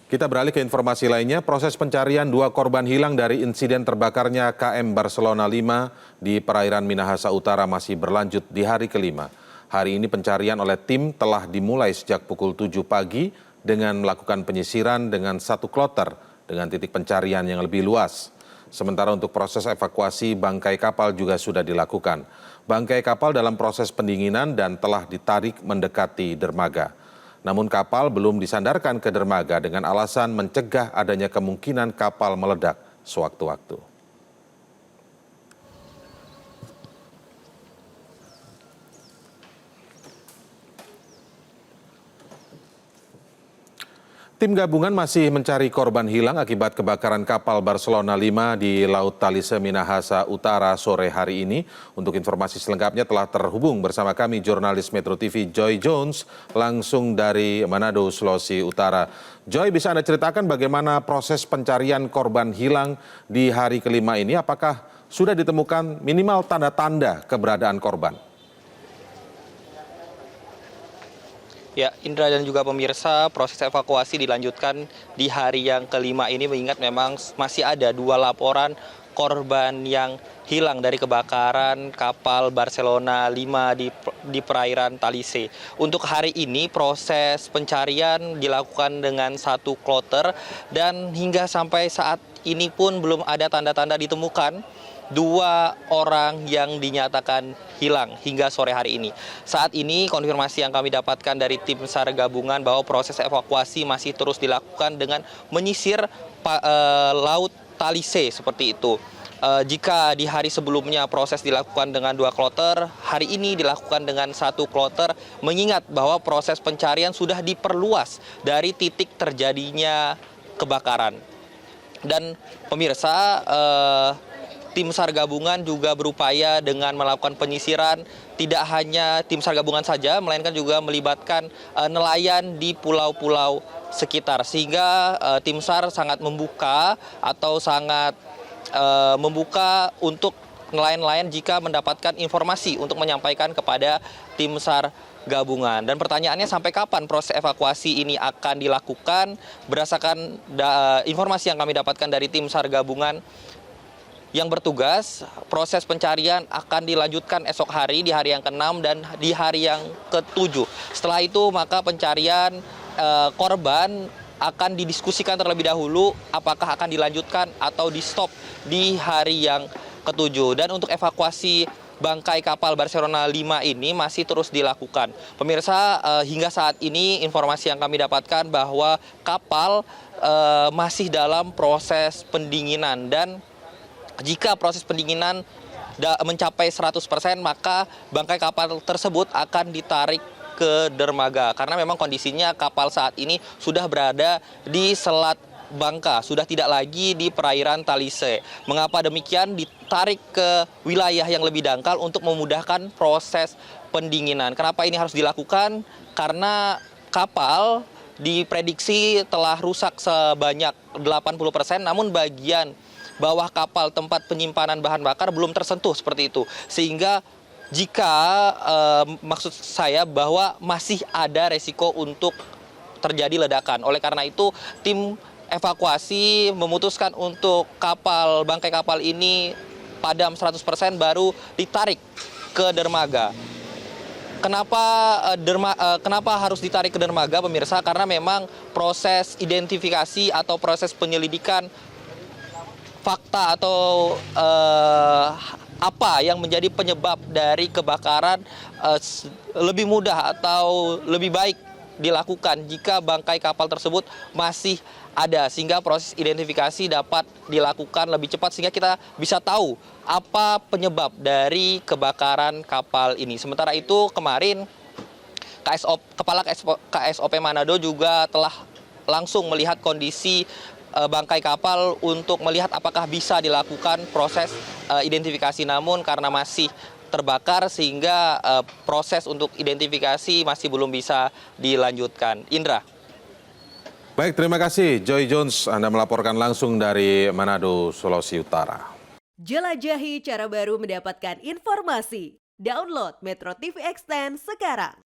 Kita beralih ke informasi lainnya, proses pencarian dua korban hilang dari insiden terbakarnya KM Barcelona 5 di perairan Minahasa Utara masih berlanjut di hari kelima. Hari ini pencarian oleh tim telah dimulai sejak pukul 7 pagi dengan melakukan penyisiran dengan satu kloter dengan titik pencarian yang lebih luas. Sementara untuk proses evakuasi bangkai kapal juga sudah dilakukan. Bangkai kapal dalam proses pendinginan dan telah ditarik mendekati dermaga. Namun kapal belum disandarkan ke dermaga dengan alasan mencegah adanya kemungkinan kapal meledak sewaktu-waktu. Tim gabungan masih mencari korban hilang akibat kebakaran kapal Barcelona 5 di Laut Talise Minahasa Utara sore hari ini. Untuk informasi selengkapnya telah terhubung bersama kami jurnalis Metro TV Joy Jones langsung dari Manado, Sulawesi Utara. Joy, bisa Anda ceritakan bagaimana proses pencarian korban hilang di hari kelima ini? Apakah sudah ditemukan minimal tanda-tanda keberadaan korban? Ya, Indra dan juga pemirsa, proses evakuasi dilanjutkan di hari yang kelima ini mengingat memang masih ada dua laporan korban yang hilang dari kebakaran kapal Barcelona 5 di perairan Talise. Untuk hari ini proses pencarian dilakukan dengan satu kloter dan hingga sampai saat ini pun belum ada tanda-tanda ditemukan dua orang yang dinyatakan hilang hingga sore hari ini. Saat ini konfirmasi yang kami dapatkan dari tim SAR gabungan bahwa proses evakuasi masih terus dilakukan dengan menyisir Laut Talise seperti itu. Jika di hari sebelumnya proses dilakukan dengan dua kloter, hari ini dilakukan dengan satu kloter, mengingat bahwa proses pencarian sudah diperluas dari titik terjadinya kebakaran. Dan pemirsa, tim SAR gabungan juga berupaya dengan melakukan penyisiran, tidak hanya tim SAR gabungan saja, melainkan juga melibatkan nelayan di pulau-pulau sekitar. Sehingga tim SAR sangat membuka atau sangat membuka untuk nelayan-nelayan jika mendapatkan informasi untuk menyampaikan kepada tim SAR gabungan. Dan pertanyaannya sampai kapan proses evakuasi ini akan dilakukan? Berdasarkan informasi yang kami dapatkan dari tim SAR gabungan yang bertugas, proses pencarian akan dilanjutkan esok hari di hari yang ke-6 dan di hari yang ke-7. Setelah itu maka pencarian korban akan didiskusikan terlebih dahulu apakah akan dilanjutkan atau di-stop di hari yang ke-7. Dan untuk evakuasi bangkai kapal Barcelona 5 ini masih terus dilakukan. Pemirsa, hingga saat ini informasi yang kami dapatkan bahwa kapal masih dalam proses pendinginan dan jika proses pendinginan mencapai 100%, maka bangkai kapal tersebut akan ditarik ke dermaga. Karena memang kondisinya kapal saat ini sudah berada di Selat Bangka, sudah tidak lagi di perairan Talise. Mengapa demikian? Ditarik ke wilayah yang lebih dangkal untuk memudahkan proses pendinginan. Kenapa ini harus dilakukan? Karena kapal diprediksi telah rusak sebanyak 80%, namun bagian bawah kapal tempat penyimpanan bahan bakar belum tersentuh seperti itu. Sehingga jika maksud saya bahwa masih ada resiko untuk terjadi ledakan. Oleh karena itu tim evakuasi memutuskan untuk bangkai kapal ini padam 100% baru ditarik ke dermaga. Kenapa harus ditarik ke dermaga, pemirsa? Karena memang proses identifikasi atau proses penyelidikan fakta atau apa yang menjadi penyebab dari kebakaran lebih mudah atau lebih baik dilakukan jika bangkai kapal tersebut masih ada, sehingga proses identifikasi dapat dilakukan lebih cepat sehingga kita bisa tahu apa penyebab dari kebakaran kapal ini. Sementara itu kemarin Kepala KSOP Manado juga telah langsung melihat kondisi bangkai kapal untuk melihat apakah bisa dilakukan proses identifikasi, namun karena masih terbakar sehingga proses untuk identifikasi masih belum bisa dilanjutkan. Indra. Baik, terima kasih Joy Jones. Anda melaporkan langsung dari Manado, Sulawesi Utara. Jelajahi cara baru mendapatkan informasi. Download Metro TV Extend sekarang.